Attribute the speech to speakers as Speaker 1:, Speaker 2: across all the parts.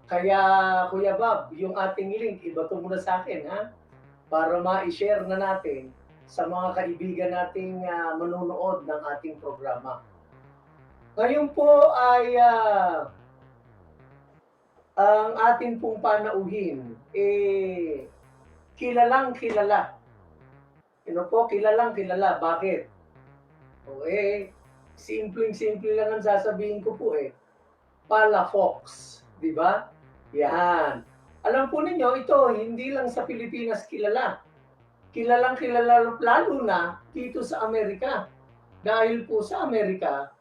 Speaker 1: Kaya Kuya Bob, yung ating link, ibato mo na sa akin, ha? Para ma-share na natin sa mga kaibigan nating manonood ng ating programa. Ngayon po ay ang ating pong panauhin, kilalang kilala. Ano po, kilalang kilala. Bakit? O simpleng-simple lang ang sasabihin ko po Palafox, di ba? Yan. Alam po ninyo, ito hindi lang sa Pilipinas kilala. Kilalang kilala lalo na dito sa Amerika. Dahil po sa Amerika,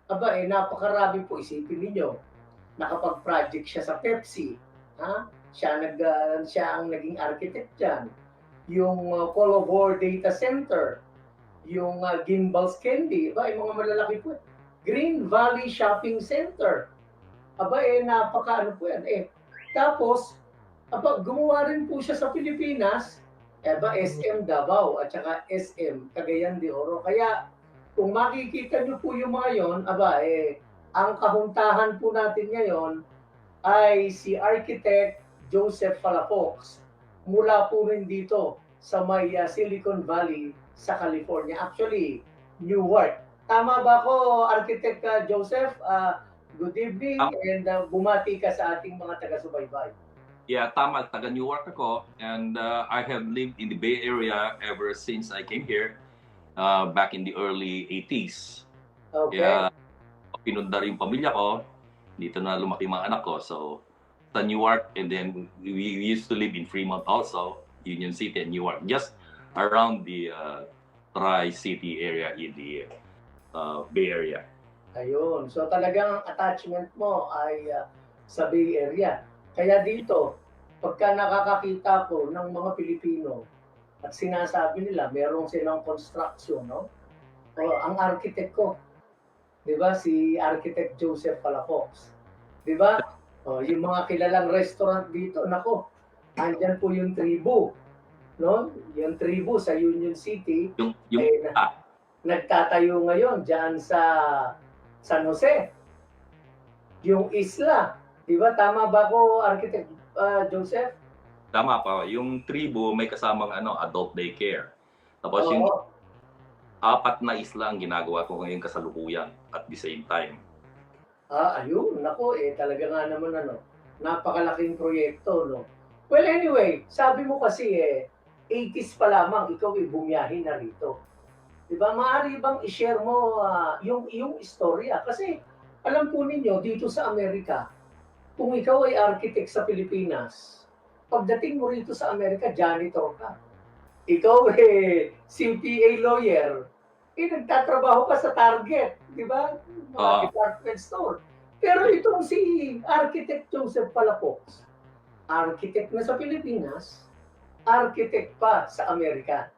Speaker 1: napakarami po isipin ninyo. Nakapag-project siya sa Pepsi. Ha? Siya ang naging architect dyan. Yung Colobor Data Center, yung Gimbals Candy, yung mga malalaki po. Green Valley Shopping Center. Napaka ano po yan. Tapos, gumawa rin po siya sa Pilipinas, SM Davao at saka SM Cagayan de Oro. Kaya, kung makikita niyo po yung mga yon, ang kahuntahan po natin ngayon ay si Architect Joseph Palafox mula po rin dito sa may Silicon Valley sa California. Actually, Newark. Tama ba ako, Architect Joseph? Good evening and bumati ka sa ating mga taga-subaybay.
Speaker 2: Yeah, tama. Taga Newark ako and I have lived in the Bay Area ever since I came here back in the early 80s.
Speaker 1: Okay.
Speaker 2: Kaya pinundar yung pamilya ko. Dito na lumaki mga anak ko. So, sa Newark and then we used to live in Fremont also, Union City and Newark. Just around the Tri-City area in the Bay Area.
Speaker 1: Ayun. So talagang attachment mo ay sa Bay Area. Kaya dito, pagka nakakakita ko ng mga Pilipino at sinasabi nila, meron silang construction, no? O, ang architect ko, di ba? Si Architect Joseph Palafox. Di ba? O, yung mga kilalang restaurant dito, nako, andyan po yung Tribu. No? Yung Tribu sa Union City, nagtatayo ngayon dyan sa San Jose. Yung isla, di ba? Tama ba ko, Architect Joseph?
Speaker 2: Tama pa. Yung Tribu may kasamang adult daycare. Tapos yung 4 na isla ang ginagawa ko ngayon kasalukuyan at the same time.
Speaker 1: Ayun. Nako, talaga nga naman napakalaking proyekto, no? Well, anyway, sabi mo kasi 80s pa lamang ikaw bumiyahin na rito. Diba, maaari bang i-share mo yung iyong istorya? Kasi alam po ninyo, dito sa Amerika, kung ikaw ay architect sa Pilipinas, pagdating mo rito sa Amerika, janitor ka. Ikaw CPA lawyer, nagtatrabaho ka sa Target, di ba? Mga department store. Pero itong si Architect Joseph Palafox, architect na sa Pilipinas, architect pa sa Amerika.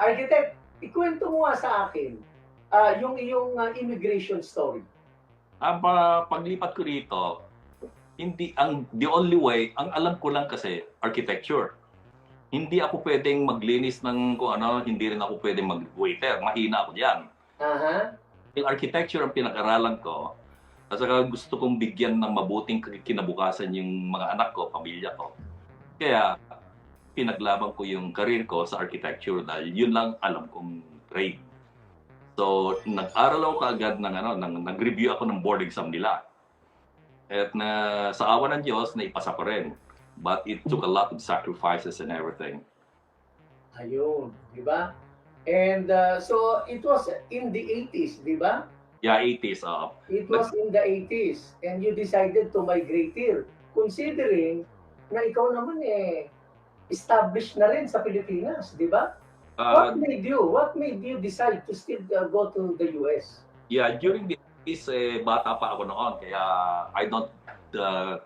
Speaker 1: Architect, ikwento mo sa akin yung iyong immigration story.
Speaker 2: Paglipat ko rito, the only way, ang alam ko lang kasi, architecture. Hindi ako pwedeng maglinis ng kung ano, hindi rin ako pwedeng mag-waiter. Mahina ako diyan. Yung architecture ang pinag-aralan ko. Kasi gusto kong bigyan ng mabuting kinabukasan yung mga anak ko, pamilya ko. Kaya, pinaglaban ko yung career ko sa architecture dahil yun lang alam kong trade. So, nag-aral ako kaagad nag-review ako ng board exam nila. At sa awa ng Diyos, naipasa ko rin. But it took a lot of sacrifices and everything.
Speaker 1: Ayun, di ba? And so, it was in the 80s, di ba?
Speaker 2: Yeah, 80s.
Speaker 1: It was in the 80s. And you decided to migrate here. Considering na ikaw naman established na rin sa Pilipinas, di ba? What made you decide to still go to the US?
Speaker 2: Yeah, during the 80s, bata pa ako noon. Kaya I don't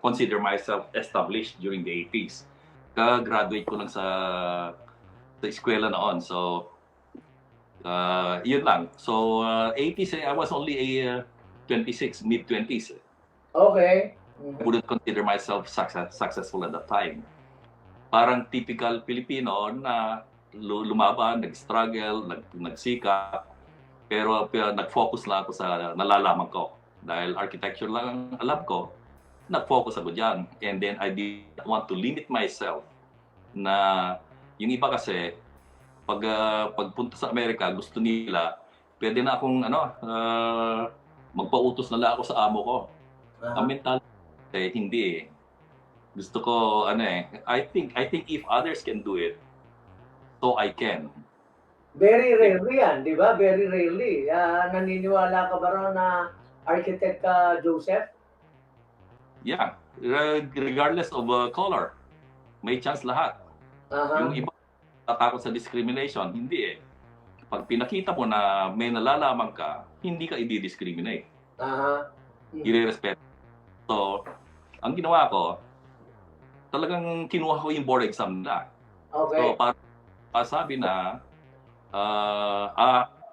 Speaker 2: consider myself established during the 80s. Ka-graduate ko lang sa eskwela noon. So, yun lang. So, 80s, I was only 26, mid-20s.
Speaker 1: Okay.
Speaker 2: I wouldn't consider myself successful at that time. Parang typical Pilipino na lumaban, nag-struggle, nagsikap, pero nag-focus lang ako sa nalalaman ko. Dahil architecture lang ang alam ko, nag-focus ako dyan. And then I didn't want to limit myself na yung iba kasi pagpunta sa Amerika, gusto nila, pwede na akong magpautos na lang ako sa amo ko. Ang mentality hindi eh. Gusto ko I think if others can do it, so I can.
Speaker 1: Very rarely yan, di ba? Very rarely. Naniniwala ka ba ron na architect ka, Joseph?
Speaker 2: Yeah, regardless of color, may chance lahat. Yung iba tatakot sa discrimination, hindi eh. Pag pinakita mo na may nalalaman ka, hindi ka i-discriminate. I-respect. So, ang ginawa ko, talagang kinuha ko yung board exam na.
Speaker 1: Okay.
Speaker 2: So, para sabi na,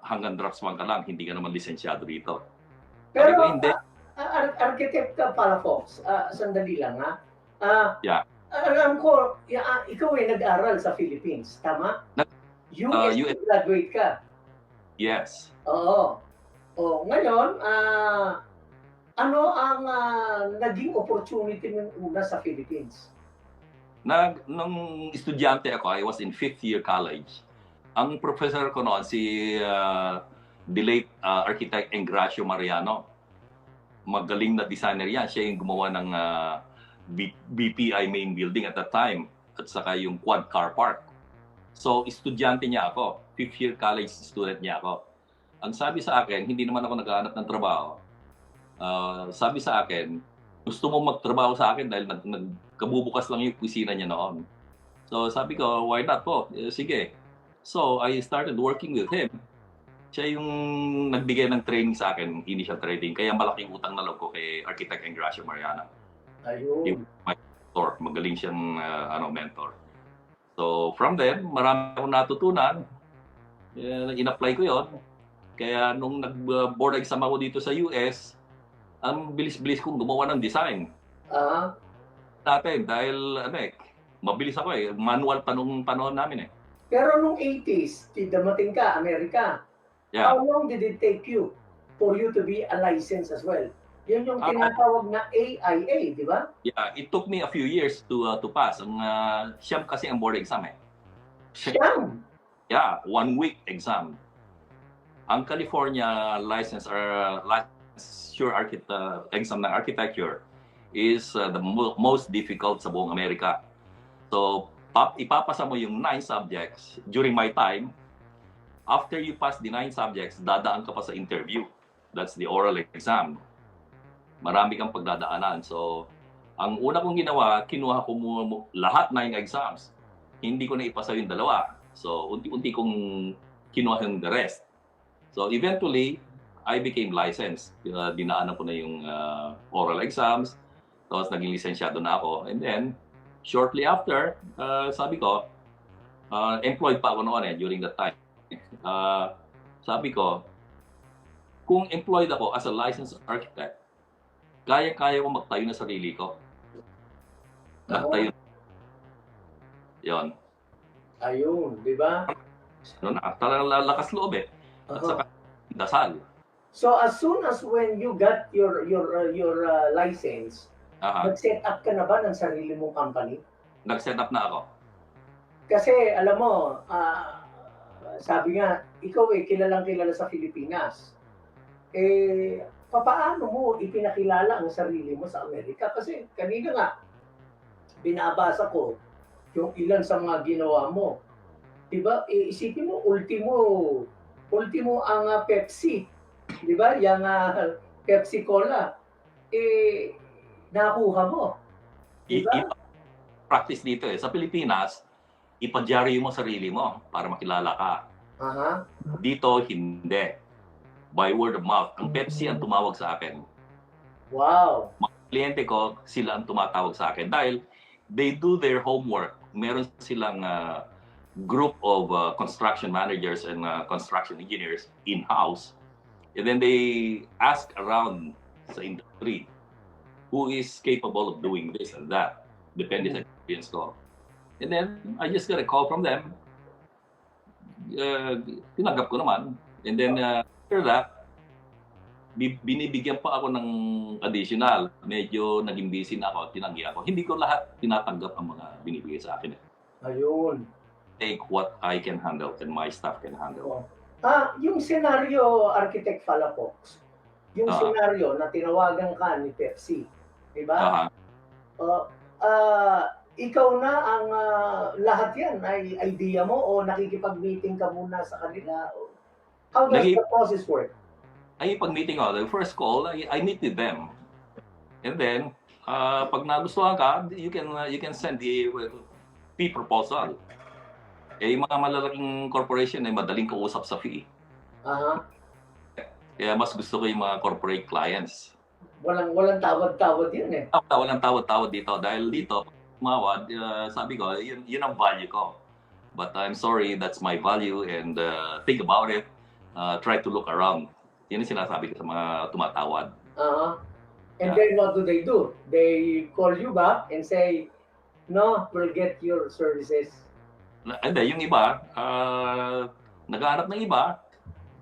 Speaker 2: hanggang draftsman ka lang, hindi ka naman lisensyado rito.
Speaker 1: Pero,
Speaker 2: sabi ko, hindi.
Speaker 1: Architect ka pala, Fox. Sandali lang, ha?
Speaker 2: Yeah.
Speaker 1: Alam ko, ikaw ay nag-aral sa Philippines, tama? US graduate ka.
Speaker 2: Yes.
Speaker 1: Oo. Ngayon, ano ang naging opportunity mo una sa Philippines?
Speaker 2: Nung estudyante ako, I was in 5th year college. Ang professor ko noon, si the late architect Engracio Mariano. Magaling na designer yan. Siya yung gumawa ng BPI main building at that time. At saka yung Quad Car Park. So, estudyante niya ako. 5th year college student niya ako. Ang sabi sa akin, hindi naman ako naghahanap ng trabaho. Sabi sa akin, gusto mo magtrabaho sa akin dahil nagkabubukas lang yung kusina niya noon. So, sabi ko, why not po? Sige. So, I started working with him. Siya yung nagbigay ng training sa akin, initial training. Kaya malaking utang na loob ko kay Architect Engracio Mariano.
Speaker 1: Ayun.
Speaker 2: Yung mentor. Magaling siyang mentor. So, from then, marami akong natutunan. In-apply ko yon. Kaya nung nag-board exam ako dito sa US, ang bilis-bilis kong gumawa ng design. Dati, dahil mabilis ako eh. Manual pa nung panahon namin eh.
Speaker 1: Pero nung 80s, dumating ka, Amerika.
Speaker 2: Yeah.
Speaker 1: How long did it take you for you to be a license as well? Yun yung tinatawag na AIA, di ba?
Speaker 2: Yeah, it took me a few years to pass. Ang siyam kasi ang board exam eh.
Speaker 1: Siyam?
Speaker 2: Yeah, 1 week exam. Ang California license or licensure exam ng architecture is the most difficult sa buong Amerika. So, ipapasa mo yung 9 subjects during my time. After you pass the 9 subjects, dadaan ka pa sa interview. That's the oral exam. Marami kang pagdadaanan. So, ang una kong ginawa, kinuha ko mo lahat 9 exams. Hindi ko na ipasa yung 2. So, unti-unti kong kinuha yung the rest. So, eventually, I became licensed. Dinaanan ko na yung oral exams. Tapos, naging lisensyado na ako. And then, shortly after, sabi ko, employed pa ako noon during that time. Sabi ko, kung employed ako as a licensed architect, kaya-kaya ko magtayo na sarili ko. Nagtayo. Yon.
Speaker 1: Ayun, di ba?
Speaker 2: Talagang lakas loob eh. At saka dasal.
Speaker 1: So as soon as when you got your license, nag-set up ka na ba ng sarili mong company?
Speaker 2: Nag-set up na ako.
Speaker 1: Kasi alam mo, sabi nga, ikaw kilalang-kilala sa Pilipinas. Papaano mo ipinakilala ang sarili mo sa Amerika? Kasi kanina nga, binabasa ko yung ilan sa mga ginawa mo. Diba? Isipin mo, ultimo ang Pepsi. Diba? Yung Pepsi Cola. Nakuha mo. Diba?
Speaker 2: Practice dito eh. Sa Pilipinas, ipadyaryo mo sarili mo para makilala ka. Dito, hindi. By word of mouth. Ang Pepsi ang tumawag sa akin.
Speaker 1: Wow.
Speaker 2: Mga kliyente ko, sila ang tumatawag sa akin. Dahil they do their homework. Meron silang group of construction managers and construction engineers in-house. And then they ask around sa industry who is capable of doing this and that. Depende sa experience ko. And then, I just got a call from them. Tinanggap ko naman. And then, after that, binibigyan pa ako ng additional. Medyo naging busy na ako at tinanggi ako. Hindi ko lahat tinatanggap ang mga binibigay sa akin.
Speaker 1: Ayun.
Speaker 2: Take what I can handle and my staff can handle.
Speaker 1: Yung senaryo, Architect Palafox, yung senaryo na tinawagan ka ni Pepsi, di ba? Ikaw na ang lahat yan ay idea mo o nakikipag-meeting ka muna sa kanila? How does the process work?
Speaker 2: Ay pag-meeting ako, the first call, I meet with them. And then, pag nagustuhan ka, you can send the proposal. Yung mga malalaking corporation ay madaling kausap sa fee. Kaya mas gusto ko yung mga corporate clients.
Speaker 1: Walang tawad-tawad yun eh.
Speaker 2: Walang tawad-tawad dito. Dahil dito, mawad, sabi ko, yun ang value ko. But I'm sorry, that's my value and think about it. Try to look around. Yun yung sinasabi ko sa mga tumatawad.
Speaker 1: And then what do? They call you back and say, no, we'll get your services.
Speaker 2: Hindi, yung iba, naghahanap ng iba,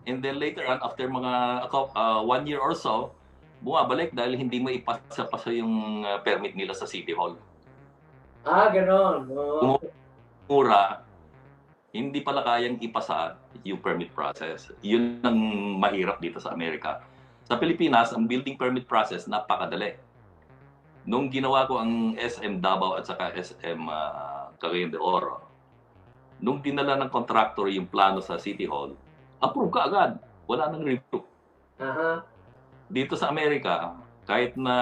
Speaker 2: and then later on, after mga 1 year or so, bumabalik dahil hindi mo ipasa yung permit nila sa City Hall.
Speaker 1: Ganon.
Speaker 2: Mura, hindi pala kayang ipasa yung permit process. Yun ang mahirap dito sa Amerika. Sa Pilipinas, ang building permit process, napakadali. Nung ginawa ko ang SM Davao at saka SM Cagayan de Oro, nung dinala ng contractor yung plano sa City Hall, approve ka agad. Wala nang review. Dito sa Amerika, kahit na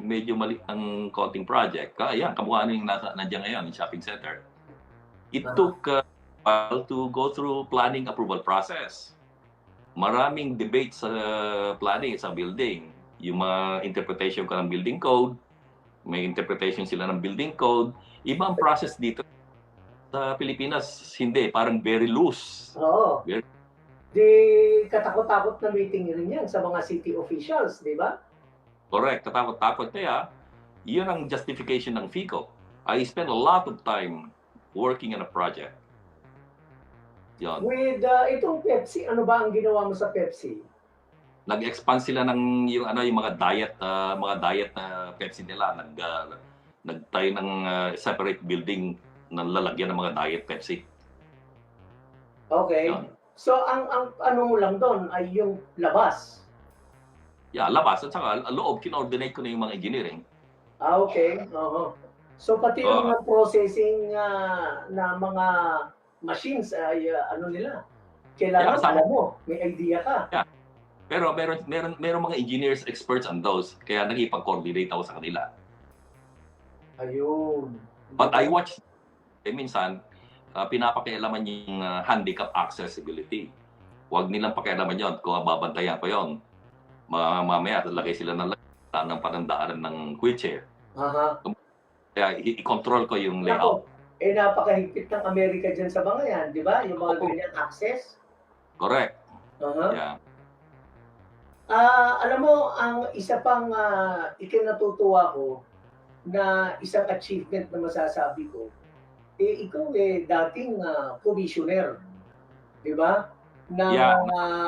Speaker 2: medyo mali ang konting project, ayan, kamukha yung nandiyan ngayon, yung shopping center. It took a while to go through planning approval process. Maraming debate sa planning sa building. Yung mga interpretation ka ng building code, may interpretation sila ng building code. Iba ang process dito. Sa Pilipinas, hindi. Parang very loose.
Speaker 1: Oo. Di katakot-takot na meeting rin yan sa mga city officials, di ba?
Speaker 2: Correct. Katakot-takot. Kaya, yun ang justification ng FICO. I spend a lot of time working on a project. Yun.
Speaker 1: With itong Pepsi, ano ba ang ginawa mo sa Pepsi?
Speaker 2: Nag-expand sila ng yung mga diet na Pepsi nila. Nagtayo ng separate building na lalagyan ng mga diet Pepsi.
Speaker 1: Okay. Yun. So ang ano mo lang doon ay yung labas.
Speaker 2: Yeah, labas at saka loob kinoordinate ko na yung mga engineering.
Speaker 1: Okay. So pati yung mga processing na mga machines ay ano nila. Kailangan alam mo, may idea ka.
Speaker 2: Yeah. Pero meron mga engineers experts on those kaya nakipag-coordinate ako sa kanila.
Speaker 1: Ayun.
Speaker 2: But I watch minsan pinapakialaman yung handicap accessibility. Huwag nilang pakialaman yon kung babantayan ko yon. Mamaya lagay sila ng panandaanan ng wheelchair. Kaya i-control ko yung layout.
Speaker 1: Napakahigpit ng Amerika dyan sa mga yan, di ba? Yung mga ganyan access.
Speaker 2: Correct. Yeah.
Speaker 1: Alam mo, ang isa pang ikinatutuwa ko na isang achievement na masasabi ko, ikaw dating commissioner, di ba? Ng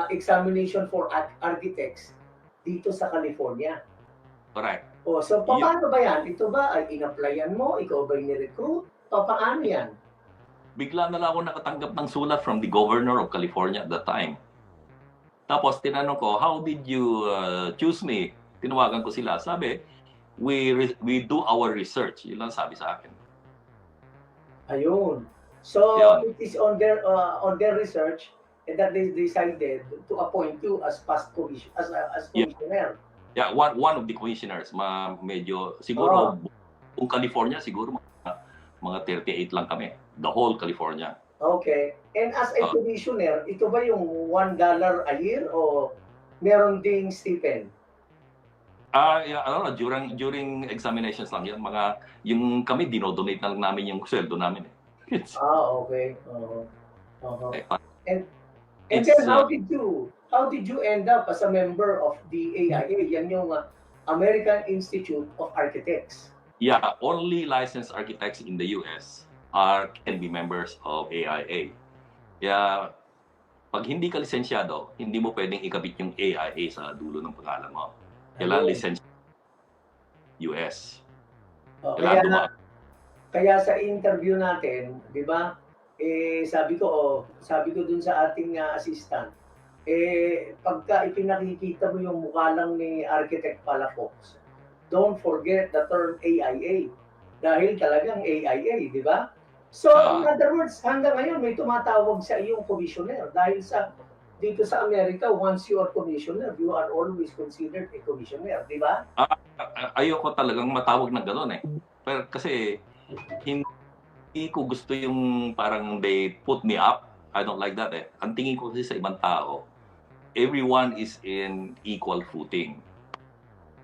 Speaker 1: examination for architects dito sa California.
Speaker 2: Correct.
Speaker 1: So paano ba yan? Ito ba ay in-applyan mo? Ikaw ba ni-recruit? Paano yan?
Speaker 2: Bigla na lang ako nakatanggap ng sulat from the governor of California at that time. Tapos tinanong ko, how did you choose me? Tinawagan ko sila. Sabi, we do our research. Yun lang sabi sa akin.
Speaker 1: Ayun. So, it is on their research and that they decided to appoint you as commissioner.
Speaker 2: Yeah, one of the commissioners. Medyo, siguro, kung California, siguro mga 38 lang kami. The whole California.
Speaker 1: Okay. And as a commissioner, ito ba yung $1 a year o meron ding stipend?
Speaker 2: During examinations lang yan. Yung kami, dinodonate na lang namin yung sweldo namin.
Speaker 1: Okay. And then how did you end up as a member of the AIA? Yan yung American Institute of Architects.
Speaker 2: Yeah, only licensed architects in the US can be members of AIA. Yeah, pag hindi ka lisensyado, hindi mo pwedeng ikabit yung AIA sa dulo ng pangalan mo. Kailangan
Speaker 1: Ayun.
Speaker 2: lisensya US.
Speaker 1: Oh,
Speaker 2: Kailangan
Speaker 1: kaya sa interview natin, 'di ba? Sabi ko dun sa ating assistant, pagka ipinakikita mo yung mukha lang ni Architect Palafox, don't forget the term AIA dahil talagang AIA, 'di ba? So, in other words, hanggang ngayon may tumatawag sa iyong commissioner dahil dito sa Amerika, once you are commissioner, you are always considered a commissioner, 'di ba?
Speaker 2: ayoko talagang matawag na gano'n eh. Pero kasi hindi ko gusto yung parang they put me up. I don't like that eh. Ang tingin ko kasi sa ibang tao, everyone is in equal footing.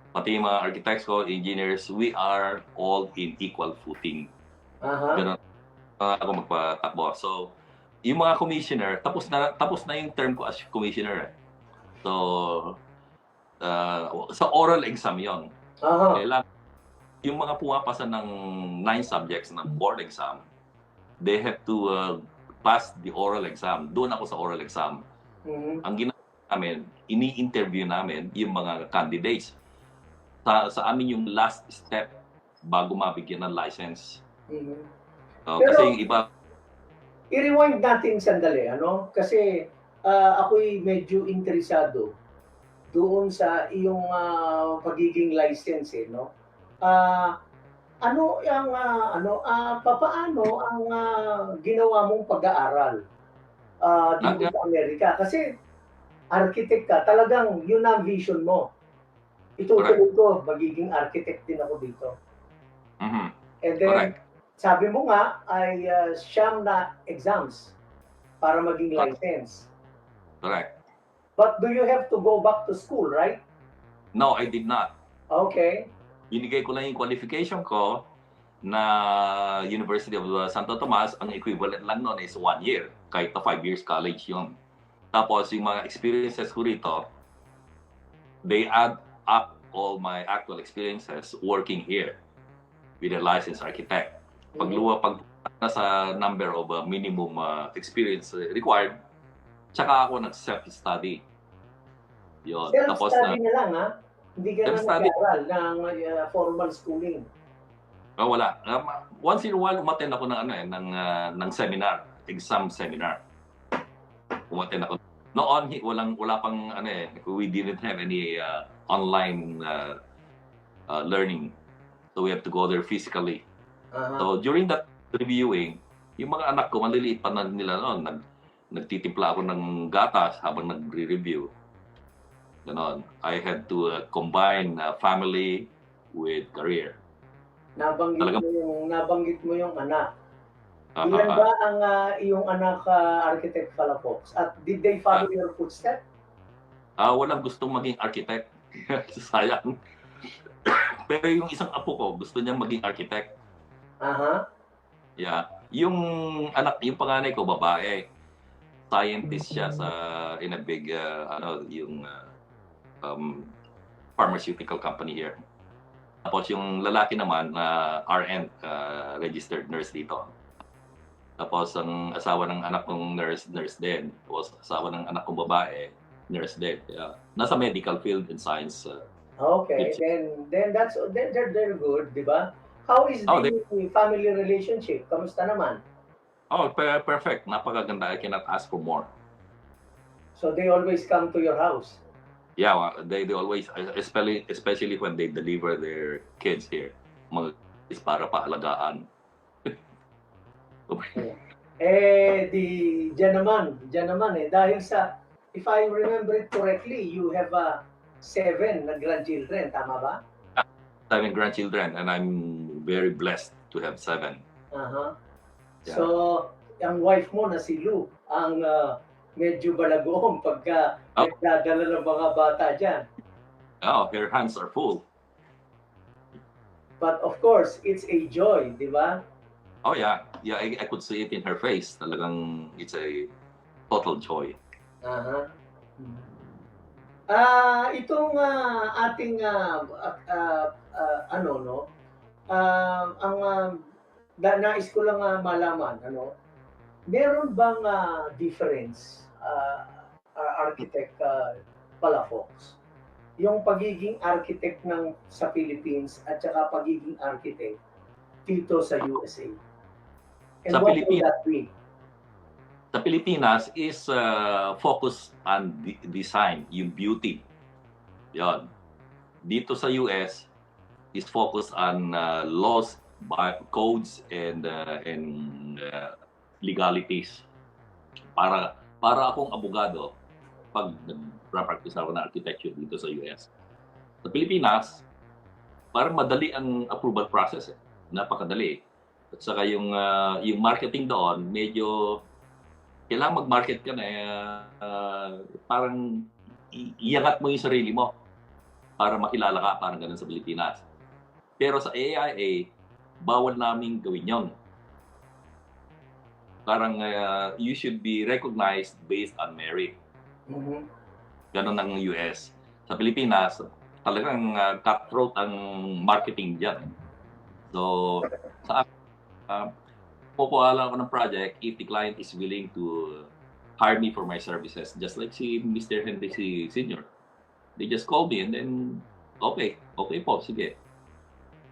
Speaker 2: Pati yung mga architects ko, engineers, we are all in equal footing.
Speaker 1: Aha.
Speaker 2: Ganun ako magpatakbo. So, yung mga commissioner, tapos na yung term ko as commissioner eh. So, sa oral exam yon.
Speaker 1: Aha.
Speaker 2: Kailangan yung mga pumapasa ng 9 subjects ng board exam, they have to pass the oral exam. Doon ako sa oral exam.
Speaker 1: Mhm.
Speaker 2: Ang ginagawa namin, ini-interview namin yung mga candidates. Sa amin yung last step bago mabigyan ng license.
Speaker 1: Mhm.
Speaker 2: Kasi
Speaker 1: Pero-
Speaker 2: yung iba,
Speaker 1: I-rewind natin sandali, ano? Kasi ako'y medyo interesado doon sa iyong pagiging license, eh, no? Ano ang papaano ang ginawa mong pag-aaral dito sa Amerika? Kasi architect ka, talagang yun ang vision mo. Itutuloy ko, magiging architect din ako dito.
Speaker 2: mhm,
Speaker 1: And then,
Speaker 2: correct.
Speaker 1: sabi mo nga ay siyam na exams para maging license.
Speaker 2: Correct.
Speaker 1: But do you have to go back to school, right?
Speaker 2: No, I did not.
Speaker 1: Okay.
Speaker 2: Binigay ko lang yung qualification ko na University of Santo Tomas. Ang equivalent lang nun is 1 year. Kahit na 5 years college yun. Tapos yung mga experiences ko rito, they add up all my actual experiences working here with a licensed architect. Pag nasa number of minimum experience required, tsaka ako nag-self-study. Yun. Tapos
Speaker 1: Self-study na lang, ha? Hindi ka na
Speaker 2: Self-study.
Speaker 1: nag-aaral ng formal schooling.
Speaker 2: Wala. Once in a while, umattend ako ng seminar, exam seminar. Umattend ako. Noon, wala pang we didn't have any online learning. So we have to go there physically. So during that reviewing, yung mga anak ko, maliliit pa na nila noon, nagtitimpla ako ng gatas habang nagre-review. Ganon. I had to combine family with career.
Speaker 1: Nabanggit mo yung anak. Ilan ba ang iyong anak, Architect Palafox? At did they follow your footsteps?
Speaker 2: Walang gustong maging architect. Sayang. Pero yung isang apo ko, gusto niyang maging architect.
Speaker 1: Aha.
Speaker 2: Yeah. Yung panganay ko, babae. Scientist siya in a big, pharmaceutical company here. Tapos yung lalaki naman, RN, registered nurse dito. Tapos ang asawa ng anak kong nurse din. Tapos asawa ng anak kong babae, nurse din. Nasa medical field and science.
Speaker 1: Okay, then they're good, di ba? How is the family relationship? Kamusta naman?
Speaker 2: Perfect. Napakaganda. I cannot ask for more.
Speaker 1: So they always come to your house?
Speaker 2: Yeah, they always, especially when they deliver their kids here, is para paalagaan.
Speaker 1: Diyan naman dahil if I remember it correctly, you have 7 na grandchildren, tama ba?
Speaker 2: 7 grandchildren, and I'm very blessed to have 7.
Speaker 1: Yeah. So, ang wife mo na si Lou, ang medyo balagoong pagka nagdadala ng mga bata dyan.
Speaker 2: Her hands are full.
Speaker 1: But of course, it's a joy, di ba?
Speaker 2: Oh yeah, I could see it in her face. Talagang it's a total joy.
Speaker 1: Itong ating nais ko lang malaman, meron bang difference Architect Palafox, yung pagiging architect sa Philippines at saka pagiging architect dito sa USA. And
Speaker 2: Sa
Speaker 1: what will
Speaker 2: Pilipinas,
Speaker 1: that be?
Speaker 2: sa Pilipinas is focus on design, yung beauty. Yon. Dito sa US is focus on laws, codes, and legalities. Para akong abogado, pag nag-practice ako ng architecture dito sa US. Sa Pilipinas, parang madali ang approval process. Napakadali. At saka yung marketing doon, medyo kailangan mag-market ka na. Parang iangat mo yung sarili mo para makilala ka, parang ganun sa Pilipinas. Pero sa AIA, bawal namin gawin yon. Parang you should be recognized based on merit.
Speaker 1: Mhm.
Speaker 2: Ganun ang US. Sa Pilipinas, talagang cutthroat ang marketing dyan. So, sa kukuha lang ako ng project if the client is willing to hire me for my services. Just like si Mr. Henry Sr. They just call me and then, okay po, sige.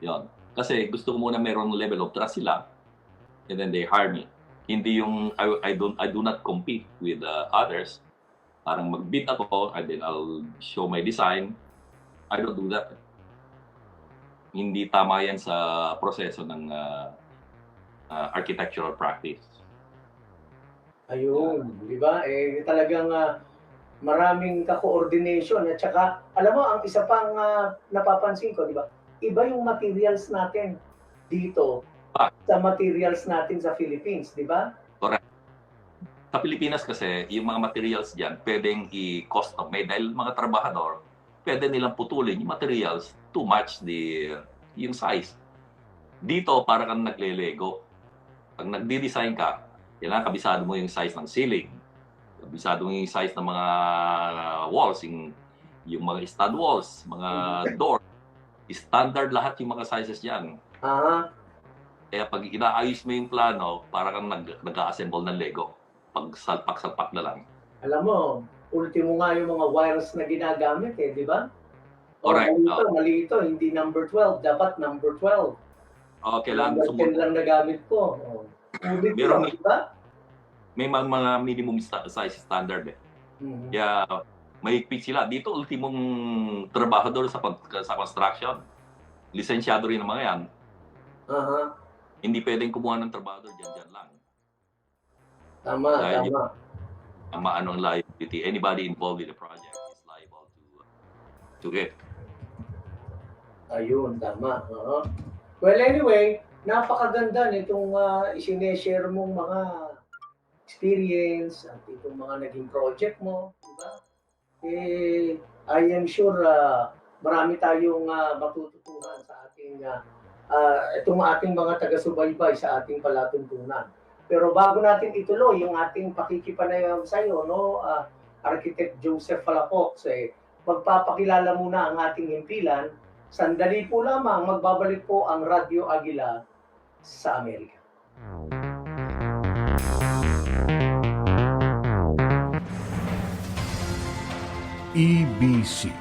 Speaker 2: Yon. Kasi gusto ko muna mayroong level of trust sila and then they hire me. Hindi yung I do not compete with others. Parang mag-bid ako and then I'll show my design. I don't do that. Hindi tama yan sa proseso ng architectural practice.
Speaker 1: Ayun, di ba? Talagang maraming ka-coordination at saka, alam mo, ang isa pang napapansin ko, di ba? Iba yung materials natin dito sa materials natin sa Philippines, di ba?
Speaker 2: Sa Pilipinas kasi, yung mga materials dyan, pwedeng i-custom made dahil mga trabahador, pwede nilang putulin yung materials to match yung size. Dito, para kang nagle-lego. Pag nagdi-design ka, kailangan kabisado mo yung size ng ceiling. Kabisado mo yung size ng mga walls, yung mga stud walls, mga door. Standard lahat yung mga sizes dyan. Kaya pag inaayos mo yung plano, para kang nag-assemble ng Lego. Pag salpak-salpak na lang.
Speaker 1: Alam mo, ultimo nga yung mga wires na ginagamit di ba?
Speaker 2: Correct.
Speaker 1: Mali ito, hindi number 12, dapat number 12.
Speaker 2: Kailangan
Speaker 1: number 10 lang nagamit ko.
Speaker 2: Meron,
Speaker 1: di ba?
Speaker 2: May mga minimum size standard
Speaker 1: Mm-hmm.
Speaker 2: Kaya mahigpit sila. Dito, ultimong trabahador sa construction. Lisensyado rin ang mga yan. Hindi pwedeng kumuha ng trabahador dyan lang.
Speaker 1: Tama.
Speaker 2: Ang ang liability. Anybody involved in the project is liable to it.
Speaker 1: Ayun, tama. Well, anyway, napakaganda nitong isineshare mong mga experience at itong mga naging project mo, di ba? I am sure marami tayong matututunan sa ating itong ating mga taga-subaybay sa ating palatuntunan. Pero bago natin ituloy yung ating pakikipanayam sa iyo, Architect Joseph Palafox, magpapakilala muna ang ating himpilan. Sandali po lamang, magbabalik po ang Radyo Agila sa Amerika.
Speaker 3: EBC